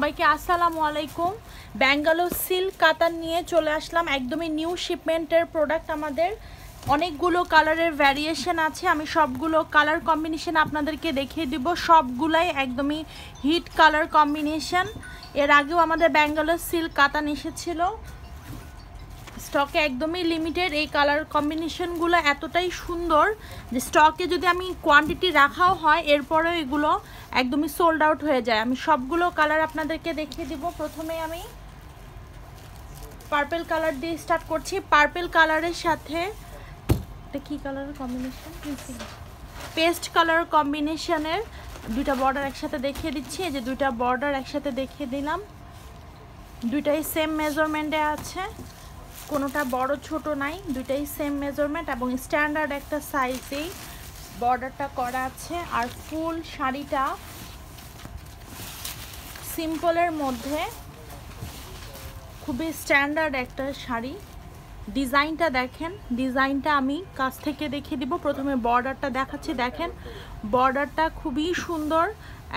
সবাইকে আসসালামু আলাইকুম। ব্যাঙ্গালোর সিল্ক কাতান নিয়ে চলে আসলাম, একদমই নিউ শিপমেন্টের প্রোডাক্ট। আমাদের অনেকগুলো কালারের ভ্যারিয়েশন আছে, আমি সবগুলো কালার কম্বিনেশন আপনাদেরকে দেখিয়ে দিব। সবগুলাই একদমই হিট কালার কম্বিনেশন। এর আগেও আমাদের ব্যাঙ্গালোর সিল্ক কাতান এসেছিল, স্টকে একদমই লিমিটেড। এই কালার কম্বিনেশনগুলো এতটাই সুন্দর যে স্টকে যদি আমি কোয়ান্টিটি রাখাও হয় এরপরেও এগুলো একদমই সোল্ড আউট হয়ে যায়। আমি সবগুলো কালার আপনাদেরকে দেখিয়ে দিব। প্রথমে আমি পার্পল কালার দিয়ে স্টার্ট করছি। পার্পল কালারের সাথে এটা কি কালারের কম্বিনেশন, পেস্ট কালার কম্বিনেশনের দুইটা বর্ডার একসাথে দেখিয়ে দিচ্ছি। এই যে দুইটা বর্ডার একসাথে দেখিয়ে দিলাম, দুইটাই সেম মেজারমেন্টে আছে, কোনোটা বড় ছোট নাই, দুইটাই সেম মেজারমেন্ট এবং স্ট্যান্ডার্ড একটা সাইজেই বর্ডারটা করা আছে। আর ফুল শাড়িটা সিম্পলের মধ্যে খুবই স্ট্যান্ডার্ড একটা শাড়ি। ডিজাইনটা দেখেন, ডিজাইনটা আমি কাছ থেকে দেখিয়ে দিব। প্রথমে বর্ডারটা দেখাচ্ছি, দেখেন বর্ডারটা খুবই সুন্দর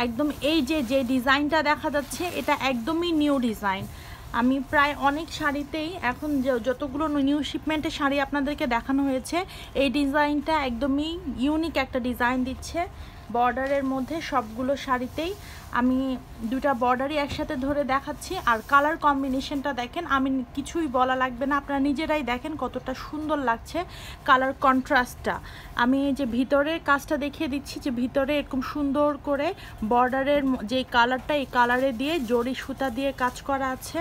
একদম। এই যে ডিজাইনটা দেখা যাচ্ছে এটা একদমই নিউ ডিজাইন। আমি প্রায় অনেক শাড়িতেই এখন যতগুলো নিউ শিপমেন্টের শাড়ি আপনাদেরকে দেখানো হয়েছে, এই ডিজাইনটা একদমই ইউনিক একটা ডিজাইন দিচ্ছে বর্ডারের মধ্যে। সবগুলো শাড়িতেই আমি দুটা বর্ডারই একসাথে ধরে দেখাচ্ছি। আর কালার কম্বিনেশনটা দেখেন, আমি কিছুই বলা লাগবে না, আপনারা নিজেরাই দেখেন কতটা সুন্দর লাগছে কালার কন্ট্রাস্টটা। আমি এই যে ভিতরের কাজটা দেখিয়ে দিচ্ছি, যে ভিতরে এরকম সুন্দর করে বর্ডারের যে কালারটা, এই কালারে দিয়ে জরি সুতা দিয়ে কাজ করা আছে।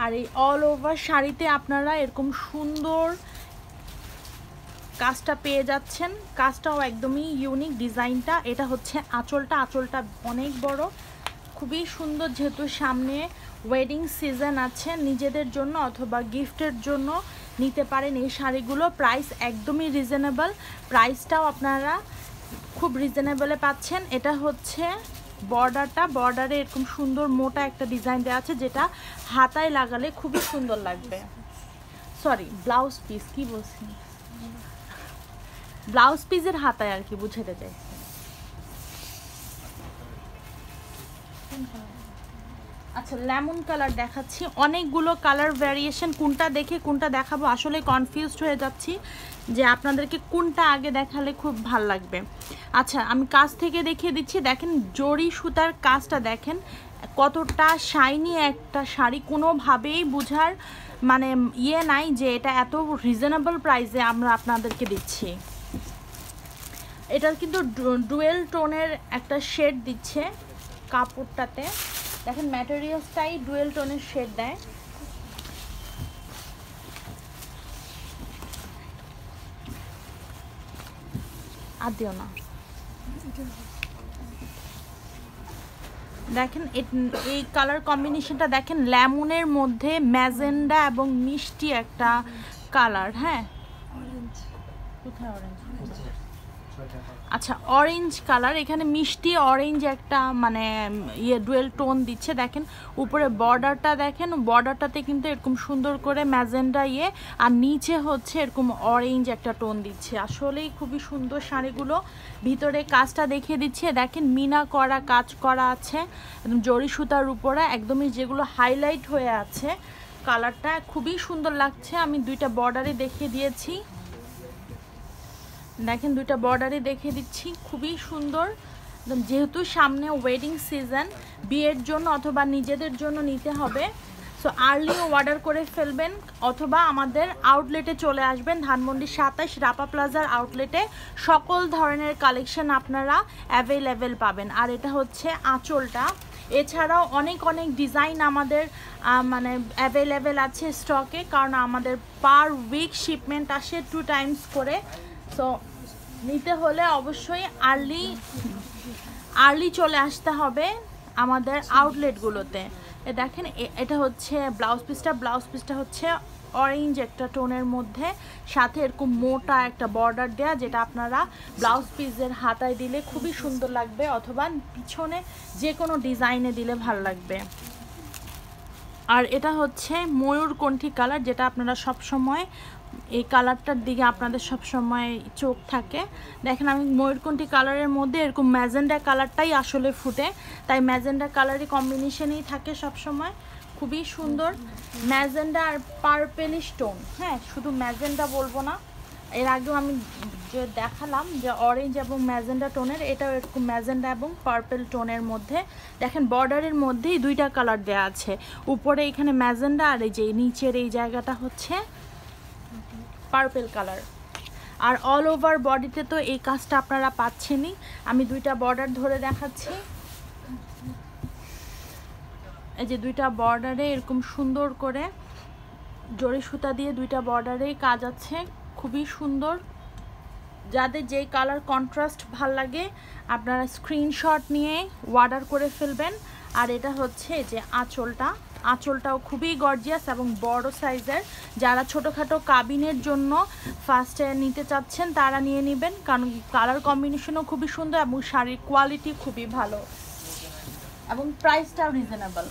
আর এই অল ওভার শাড়িতে আপনারা এরকম সুন্দর কাজটা পেয়ে যাচ্ছেন। কাজটাও একদমই ইউনিক ডিজাইনটা। এটা হচ্ছে আঁচলটা, আঁচলটা অনেক বড়, খুবই সুন্দর। যেহেতু সামনে ওয়েডিং সিজন আছে, নিজেদের জন্য অথবা গিফটের জন্য নিতে পারেন এই শাড়িগুলো। প্রাইস একদমই রিজনেবল, প্রাইসটাও আপনারা খুব রিজনেবলে পাচ্ছেন। এটা হচ্ছে বর্ডারটা, বর্ডারে এরকম সুন্দর মোটা একটা ডিজাইন দেওয়া আছে, যেটা হাতায় লাগালে খুবই সুন্দর লাগবে। সরি, ব্লাউজ পিস কি বলছি, ব্লাউজ পিসের হাতায় আর কি বুঝাতে চাইছি। আচ্ছা, লেমন কালার দেখাচ্ছি, অনেকগুলো কালার ভ্যারিয়েশন। কোনটা দেখে কোনটা দেখাবো আসলে কনফিউজড হয়ে যাচ্ছি, যে আপনাদেরকে কোনটা আগে দেখালে খুব ভাল লাগবে। আচ্ছা, আমি কাজ থেকে দেখিয়ে দিচ্ছি। দেখেন জরি সুতার কাজটা দেখেন, কতটা শাইনি একটা শাড়ি। কোনোভাবেই বুঝার মানে নাই যে এটা এত রিজনেবল প্রাইসে আমরা আপনাদেরকে দিচ্ছি। এটার কিন্তু ডুয়েল টোনের একটা শেড দিচ্ছে কাপড়টাতে। দেখেন ম্যাটেরিয়ালসটাই ডুয়েল টোনের শেড দেয়। আর দিও না। দেখেন এই কালার কম্বিনেশনটা দেখেন, লেমনের মধ্যে ম্যাজেন্ডা এবং মিষ্টি একটা কালার। হ্যাঁ, কোথায় অরেঞ্জ? আচ্ছা, অরেঞ্জ কালার, এখানে মিষ্টি অরেঞ্জ একটা মানে ডুয়েল টোন দিচ্ছে। দেখেন উপরে বর্ডারটা দেখেন, বর্ডারটাতে কিন্তু এরকম সুন্দর করে ম্যাজেন্ডা আর নিচে হচ্ছে এরকম অরেঞ্জ একটা টোন দিচ্ছে। আসলেই খুবই সুন্দর শাড়িগুলো। ভিতরে কাজটা দেখিয়ে দিচ্ছে, দেখেন মিনা করা কাজ করা আছে একদম জরি সুতার উপরে, একদমই যেগুলো হাইলাইট হয়ে আছে। কালারটা খুবই সুন্দর লাগছে। আমি দুইটা বর্ডারে দেখিয়ে দিয়েছি, দেখেন দুইটা বর্ডারে দেখিয়ে দিচ্ছি, খুবই সুন্দর। যেহেতু সামনে ওয়েডিং সিজন, বিয়ের জন্য অথবা নিজেদের জন্য নিতে হবে, সো আর্লি অর্ডার করে ফেলবেন অথবা আমাদের আউটলেটে চলে আসবেন। ধানমন্ডি 27 রাপা প্লাজার আউটলেটে সকল ধরনের কালেকশন আপনারা অ্যাভেলেবেল পাবেন। আর এটা হচ্ছে আঁচলটা। এছাড়াও অনেক ডিজাইন আমাদের মানে অ্যাভেলেবেল আছে স্টকে, কারণ আমাদের পার উইক শিপমেন্ট আসে 2 টাইমস করে। সো নিতে হলে অবশ্যই আর্লি চলে আসতে হবে আমাদের আউটলেটগুলোতে। দেখেন এটা হচ্ছে ব্লাউজ পিসটা, ব্লাউজ পিসটা হচ্ছে অরেঞ্জ একটা টোনের মধ্যে, সাথে এরকম মোটা একটা বর্ডার দেয়া, যেটা আপনারা ব্লাউজ পিসের হাতায় দিলে খুবই সুন্দর লাগবে, অথবা পিছনে যে কোনো ডিজাইনে দিলে ভালো লাগবে। আর এটা হচ্ছে ময়ূরকণ্ঠী কালার, যেটা আপনারা সব সময় এই কালারটার দিকে আপনাদের সব সময় চোখ থাকে। দেখেন আমি ময়ূরকণ্ঠী কালারের মধ্যে এরকম ম্যাজেন্ডা কালারটাই আসলে ফুটে, তাই ম্যাজেন্ডা কালারই কম্বিনেশনেই থাকে সব সময়। খুবই সুন্দর ম্যাজেন্ডা আর পার্পেলিশ টোন। হ্যাঁ, শুধু ম্যাজেন্ডা বলবো না, এর আগেও আমি যে দেখালাম যে অরেঞ্জ এবং ম্যাজেন্ডা টোনের, এটাও এরকম ম্যাজেন্ডা এবং পার্পল টোনের মধ্যে। দেখেন বর্ডারের মধ্যেই দুইটা কালার দেওয়া আছে, উপরে এখানে ম্যাজেন্ডা আর এই যে নিচের এই জায়গাটা হচ্ছে পার্পল কালার। আর অল ওভার বডিতে তো এই কাজটা আপনারা পাচ্ছেনই। আমি দুইটা বর্ডার ধরে দেখাচ্ছি। এই যে দুইটা বর্ডারে এরকম সুন্দর করে জরি সুতা দিয়ে দুইটা বর্ডারেই কাজ আছে, খুবই সুন্দর। যাদের যেই কালার কন্ট্রাস্ট ভাল লাগে আপনারা স্ক্রিনশট নিয়ে অর্ডার করে ফেলবেন। আর এটা হচ্ছে যে আঁচলটাও খুবই গর্জিয়াস এবং বড় সাইজের। যারা ছোটোখাটো কাবিনের জন্য ফার্স্টে নিতে চাচ্ছেন তারা নিয়ে নেবেন, কারণ কালার কম্বিনেশনও খুবই সুন্দর এবং শাড়ির কোয়ালিটি খুবই ভালো এবং প্রাইসটাও রিজনেবল।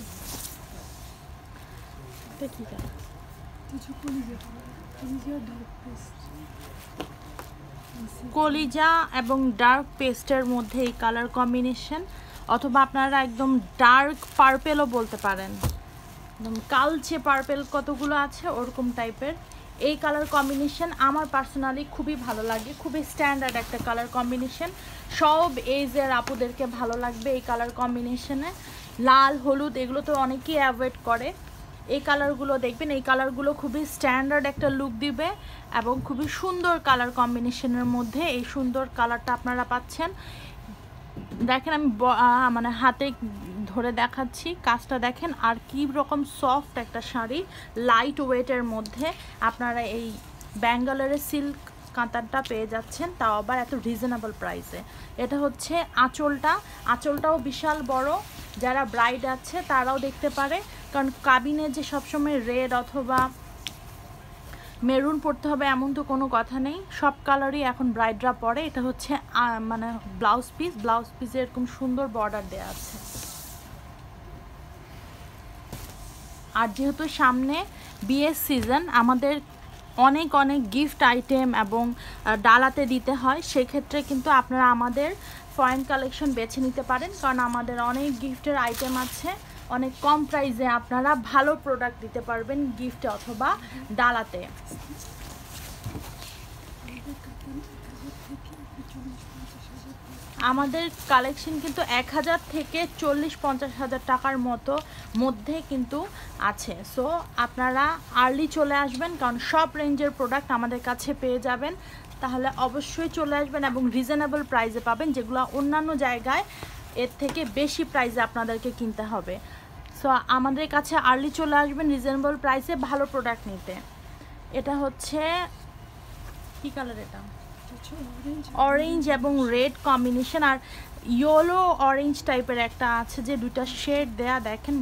কলিজা এবং ডার্ক পেস্টের মধ্যে এই কালার কম্বিনেশন, অথবা আপনারা একদম ডার্ক পার্পেলও বলতে পারেন, একদম কালচে পার্পেল কতগুলো আছে ওরকম টাইপের এই কালার কম্বিনেশন আমার পার্সোনালি খুবই ভালো লাগে। খুবই স্ট্যান্ডার্ড একটা কালার কম্বিনেশন, সব এজের আপুদেরকে ভালো লাগবে এই কালার কম্বিনেশনে। লাল হলুদ এগুলো তো অনেকেই অ্যাভয়েড করে, এই কালারগুলো দেখবেন, এই কালারগুলো খুবই স্ট্যান্ডার্ড একটা লুক দিবে এবং খুবই সুন্দর কালার কম্বিনেশনের মধ্যে এই সুন্দর কালারটা আপনারা পাচ্ছেন। দেখেন আমি মানে হাতে ধরে দেখাচ্ছি, কাজটা দেখেন আর কি রকম সফট একটা শাড়ি, লাইট ওয়েটের মধ্যে আপনারা এই ব্যাঙ্গালোরের সিল্ক কাঁথারটা পেয়ে যাচ্ছেন, তাও আবার এত রিজনেবল প্রাইসে। এটা হচ্ছে আঁচলটাও বিশাল বড়, যারা ব্রাইড আছে তারাও দেখতে পারে, কারণ কাবিনে যে সবসময় রেড অথবা মেরুন পরতে হবে এমন তো কোনো কথা নেই, সব কালারই এখন ব্রাইডরা পরে। এটা হচ্ছে মানে ব্লাউজ পিসে এরকম সুন্দর বর্ডার দেওয়া আছে। আর যেহেতু সামনে বিয়ের সিজন, আমাদের অনেক গিফট আইটেম এবং ডালাতে দিতে হয়, সেক্ষেত্রে কিন্তু আপনারা আমাদের ফরেন কালেকশন বেছে নিতে পারেন, কারণ আমাদের অনেক গিফটের আইটেম আছে, অনেক কম প্রাইসে আপনারা ভালো প্রোডাক্ট দিতে পারবেন গিফটে অথবা ডালাতে। আমাদের কালেকশন কিন্তু 1000 থেকে 40-50 হাজার টাকার মধ্যে কিন্তু আছে। সো আপনারা আর্লি চলে আসবেন, কারণ সব রেঞ্জের প্রোডাক্ট আমাদের কাছে পেয়ে যাবেন। তাহলে অবশ্যই চলে আসবেন এবং রিজনেবল প্রাইসে পাবেন, যেগুলো অন্যান্য জায়গায় এর থেকে বেশি প্রাইসে আপনাদেরকে কিনতে হবে। সো আমাদের কাছে আর্লি চলে আসবেন রিজনেবল প্রাইসে ভালো প্রোডাক্ট নিতে। এটা হচ্ছে কি কালার? এটা অরেঞ্জ এবং রেড কম্বিনেশন, আর ইয়েলো অরেঞ্জ টাইপের একটা আছে যে দুইটা শেড দেয়া, দেখেন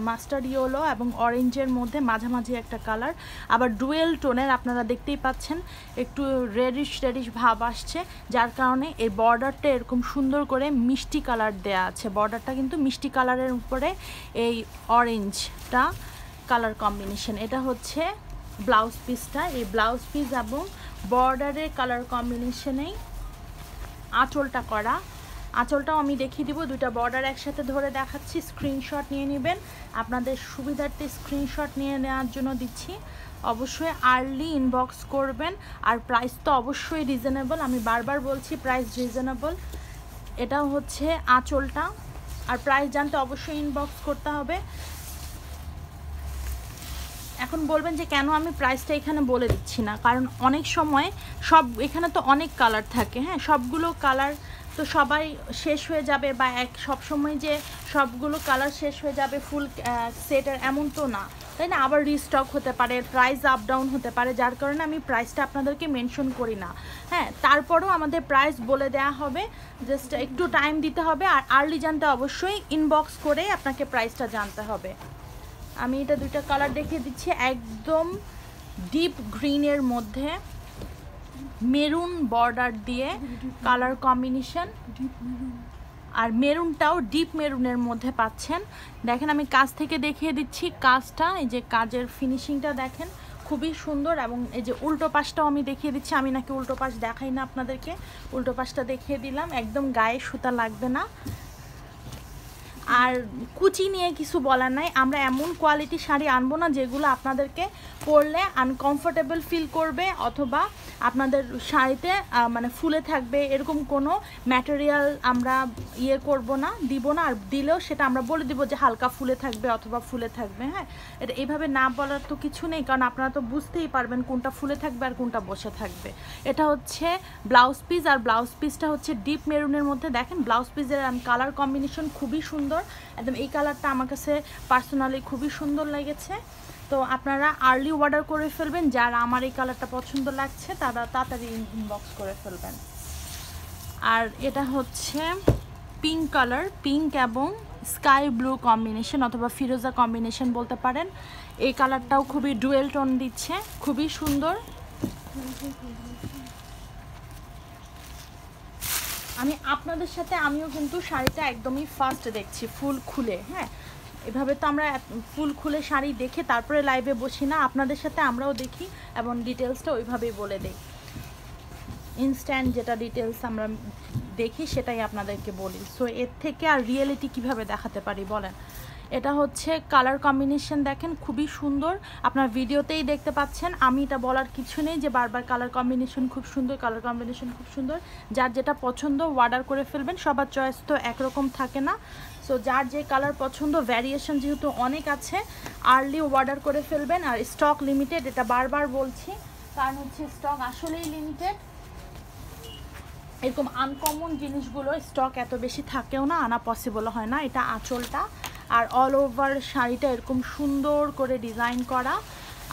মাস্টার্ড ইয়েলো এবং অরেঞ্জের মধ্যে মাঝামাঝি একটা কালার, আবার ডুয়েল টোনের আপনারা দেখতেই পাচ্ছেন, একটু রেডিশ ভাব আসছে, যার কারণে এই বর্ডারটা এরকম সুন্দর করে মিষ্টি কালার দেয়া আছে। বর্ডারটা কিন্তু মিষ্টি কালারের উপরে এই অরেঞ্জটা কালার কম্বিনেশন। এটা হচ্ছে ব্লাউজ পিসটা, এই ব্লাউজ পিস এবং বর্ডারের কালার কম্বিনেশনেই আঁচলটা করা। আঁচলটাও আমি দেখিয়ে দিব, দুইটা বর্ডার একসাথে ধরে দেখাচ্ছি, স্ক্রিনশট নিয়ে নেবেন। আপনাদের সুবিধার্থে স্ক্রিনশট নিয়ে নেওয়ার জন্য দিচ্ছি, অবশ্যই আর্লি ইনবক্স করবেন। আর প্রাইস তো অবশ্যই রিজনেবল, আমি বারবার বলছি প্রাইস রিজনেবল। এটাও হচ্ছে আঁচলটা, আর প্রাইস জানতে অবশ্যই ইনবক্স করতে হবে। এখন বলবেন যে কেন আমি প্রাইসটা এখানে বলে দিচ্ছি না, কারণ অনেক সময় এখানে তো অনেক কালার থাকে, হ্যাঁ, সবগুলো কালার তো সবাই শেষ হয়ে যাবে, বা সব সময় যে সবগুলো কালার শেষ হয়ে যাবে ফুল সেটের এমন তো না, তাই না? আবার রিস্টক হতে পারে, প্রাইস আপ ডাউন হতে পারে, যার কারণে আমি প্রাইসটা আপনাদেরকে মেনশন করি না। হ্যাঁ, তারপরেও আমাদের প্রাইস বলে দেওয়া হবে, জাস্ট একটু টাইম দিতে হবে। আর আর্লি জানতে অবশ্যই ইনবক্স করে আপনাকে প্রাইসটা জানতে হবে। আমি এটা দুইটা কালার দেখিয়ে দিচ্ছি, একদম ডিপ গ্রিনের মধ্যে মেরুন বর্ডার দিয়ে কালার কম্বিনেশন, আর মেরুনটাও ডিপ মেরুনের মধ্যে পাচ্ছেন। দেখেন আমি কাজ থেকে দেখিয়ে দিচ্ছি কাজটা, এই যে কাজের ফিনিশিংটা দেখেন, খুবই সুন্দর। এবং এই যে উল্টো পাশটাও আমি দেখিয়ে দিচ্ছি, আমি নাকি উল্টো পাশ দেখাই না আপনাদেরকে, উল্টো পাশটা দেখিয়ে দিলাম, একদম গায়ে সুতা লাগবে না। আর কুচি নিয়ে কিছু বলার নাই, আমরা এমন কোয়ালিটি শাড়ি আনবো না যেগুলো আপনাদেরকে পরলে আনকমফোর্টেবল ফিল করবে অথবা আপনাদের শাড়িতে মানে ফুলে থাকবে, এরকম কোনো ম্যাটেরিয়াল আমরা করব না, দিব না। আর দিলেও সেটা আমরা বলে দিব যে হালকা ফুলে থাকবে অথবা ফুলে থাকবে। হ্যাঁ, এটা এইভাবে না বলার তো কিছু নেই, কারণ আপনারা তো বুঝতেই পারবেন কোনটা ফুলে থাকবে আর কোনটা বসে থাকবে। এটা হচ্ছে ব্লাউজ পিস, আর ব্লাউজ পিসটা হচ্ছে ডিপ মেরুনের মধ্যে। দেখেন ব্লাউজ পিসের কালার কম্বিনেশন খুবই সুন্দর, একদম এই কালারটা আমার কাছে পার্সোনালি খুবই সুন্দর লেগেছে। তো আপনারা আর্লি অর্ডার করে ফেলবেন, যারা আমার এই কালারটা পছন্দ লাগছে তারা তাড়াতাড়ি ইনবক্স করে ফেলবেন। আর এটা হচ্ছে পিঙ্ক কালার, পিঙ্ক এবং স্কাই ব্লু কম্বিনেশন অথবা ফিরোজা কম্বিনেশন বলতে পারেন। এই কালারটাও খুবই ডুয়েল টোন দিচ্ছে, খুবই সুন্দর। আমি আপনাদের সাথে আমিও কিন্তু শাড়িটা একদমই ফার্স্ট দেখছি ফুল খুলে। হ্যাঁ, এভাবে তো আমরা ফুল খুলে শাড়ি দেখে তারপরে লাইভে বসি না, আপনাদের সাথে আমরাও দেখি এবং ডিটেলসটা ওইভাবেই বলে দেই। ইনস্ট্যান্ট যেটা ডিটেলস আমরা দেখি সেটাই আপনাদেরকে বলি। সো এর থেকে আর রিয়েলিটি কিভাবে দেখাতে পারি বলেন। এটা হচ্ছে কালার কম্বিনেশন, দেখেন খুবই সুন্দর, আপনার ভিডিওতেই দেখতে পাচ্ছেন। আমি এটা বলার কিছু নেই যে বারবার কালার কম্বিনেশন খুব সুন্দর, কালার কম্বিনেশন খুব সুন্দর। যার যেটা পছন্দ অর্ডার করে ফেলবেন, সবার চয়েস তো একরকম থাকে না। সো যার যে কালার পছন্দ, ভ্যারিয়েশন যেহেতু অনেক আছে, আর্লি অর্ডার করে ফেলবেন। আর স্টক লিমিটেড, এটা বারবার বলছি, কারণ হচ্ছে স্টক আসলেই লিমিটেড। এরকম আনকমন জিনিসগুলো স্টক এত বেশি থাকেও না, আনা পসিবল হয় না। এটা আঁচলটা, আর অল ওভার শাড়িটা এরকম সুন্দর করে ডিজাইন করা।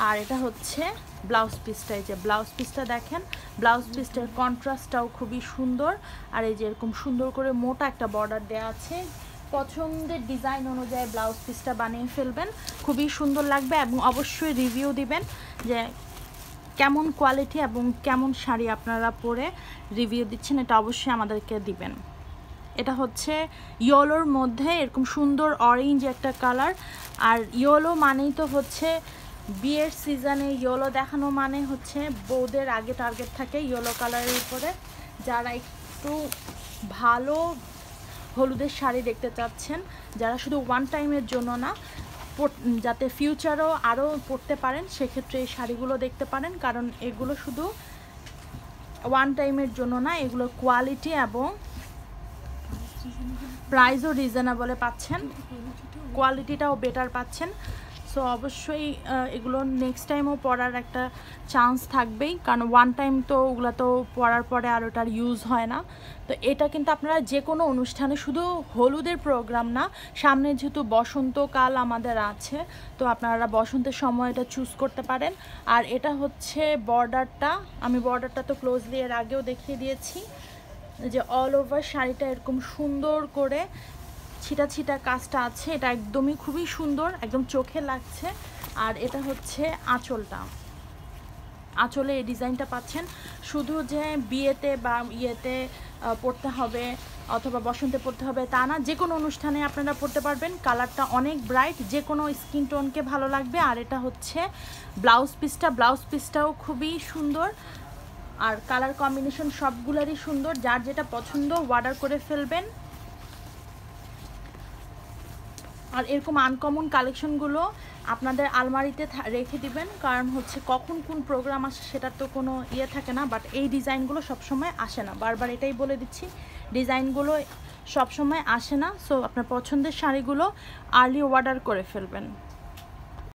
আর এটা হচ্ছে ব্লাউজ পিসটা, এই যে ব্লাউজ পিসটা দেখেন, ব্লাউজ পিসটার কন্ট্রাস্টটাও খুবই সুন্দর। আর এই যে এরকম সুন্দর করে মোটা একটা বর্ডার দেওয়া আছে। পছন্দের ডিজাইন অনুযায়ী ব্লাউজ পিসটা বানিয়ে ফেলবেন, খুবই সুন্দর লাগবে। এবং অবশ্যই রিভিউ দিবেন যে কেমন কোয়ালিটি এবং কেমন শাড়ি আপনারা পরে রিভিউ দিচ্ছেন, এটা অবশ্যই আমাদেরকে দিবেন। এটা হচ্ছে ইয়েলোর মধ্যে এরকম সুন্দর অরেঞ্জ একটা কালার। আর ইয়েলো মানেই তো হচ্ছে বিয়ের সিজনে ইয়েলো দেখানো মানে হচ্ছে বউদের আগে টার্গেট থাকে ইয়েলো কালারের উপরে। যারা একটু ভালো হলুদের শাড়ি দেখতে চাচ্ছেন, যারা শুধু ওয়ান টাইমের জন্য না, যাতে ফিউচারও আরও পরতে পারেন, সেক্ষেত্রে এই শাড়িগুলো দেখতে পারেন। কারণ এগুলো শুধু ওয়ান টাইমের জন্য না, এগুলো কোয়ালিটি এবং প্রাইসও রিজনেবলে পাচ্ছেন, কোয়ালিটিটাও বেটার পাচ্ছেন। সো অবশ্যই এগুলো নেক্সট টাইমও পরার একটা চান্স থাকবেই, কারণ ওয়ান টাইম তো ওগুলো তো পরার পরে আর ওটার ইউজ হয় না। তো এটা কিন্তু আপনারা যে কোনো অনুষ্ঠানে, শুধু হলুদের প্রোগ্রাম না, সামনে যেহেতু বসন্তকাল আমাদের আছে, তো আপনারা বসন্তের সময় এটা চুজ করতে পারেন। আর এটা হচ্ছে বর্ডারটা, আমি বর্ডারটা তো ক্লোজলি এর আগেও দেখিয়ে দিয়েছি, যে অল ওভার শাড়িটা এরকম সুন্দর করে ছিটা ছিটা কাজটা আছে, এটা একদমই খুবই সুন্দর, একদম চোখে লাগছে। আর এটা হচ্ছে আঁচলটা, আঁচলে এই ডিজাইনটা পাচ্ছেন। শুধু যে বিয়েতে বা ইয়েতে পরতে হবে অথবা বসন্তে পরতে হবে তা না, যে কোনো অনুষ্ঠানে আপনারা পরতে পারবেন। কালারটা অনেক ব্রাইট, যে কোনো স্কিন টোনকে ভালো লাগবে। আর এটা হচ্ছে ব্লাউজ পিসটা, ব্লাউজ পিসটাও খুবই সুন্দর। আর কালার কম্বিনেশন সবগুলোরই সুন্দর, যার যেটা পছন্দ অর্ডার করে ফেলবেন। আর এরকম আনকমন কালেকশনগুলো আপনাদের আলমারিতে রেখে দিবেন, কারণ হচ্ছে কখন কোন প্রোগ্রাম আসে সেটার তো কোনো ইয়ে থাকে না। বাট এই ডিজাইনগুলো সবসময় আসে না, বারবার এটাই বলে দিচ্ছি, ডিজাইনগুলো সবসময় আসে না। সো আপনার পছন্দের শাড়িগুলো আর্লি অর্ডার করে ফেলবেন।